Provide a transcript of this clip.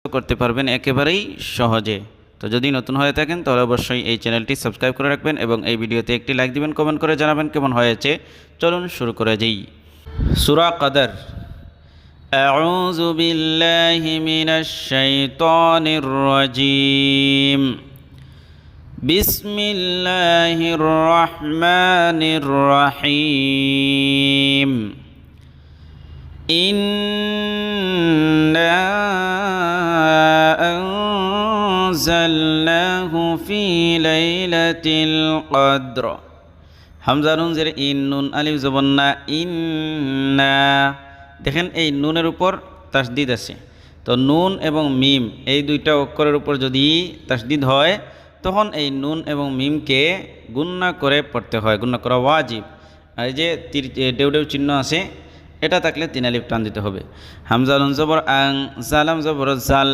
করতে পারবেন একেবারেই সহজে। তো যদি নতুন হয়ে থাকেন তাহলে অবশ্যই এই চ্যানেলটি সাবস্ক্রাইব করে রাখবেন এবং এই ভিডিওতে একটি লাইক দিবেন, কমেন্ট করে জানাবেন কেমন হয়েছে। চলুন শুরু করে যাই। সূরা কদর। আউযু বিল্লাহি মিনাশ শাইতানির রাজীম। বিসমিল্লাহির রহমানির রহিম। ইন্না আনজালনাহু ফি লাইলাতিল কদর। হামজা নুন জের ইন, নুন আলিফ জবর না, ইন্না। দেখেন এই নুনের উপর তাসদিদ আছে, তো নুন এবং মিম এই দুইটা অক্ষরের উপর যদি তাসদিদ হয় তখন এই নুন এবং মিমকে গুণনা করে পড়তে হয়, গুণনা করা ওয়াজিব। আর এই যে ডেউ ডেউ চিহ্ন আছে এটা থাকলে 3 আলিফ টান দিতে হবে। হামজা নুন জবর আং, জালাম জবর জাল,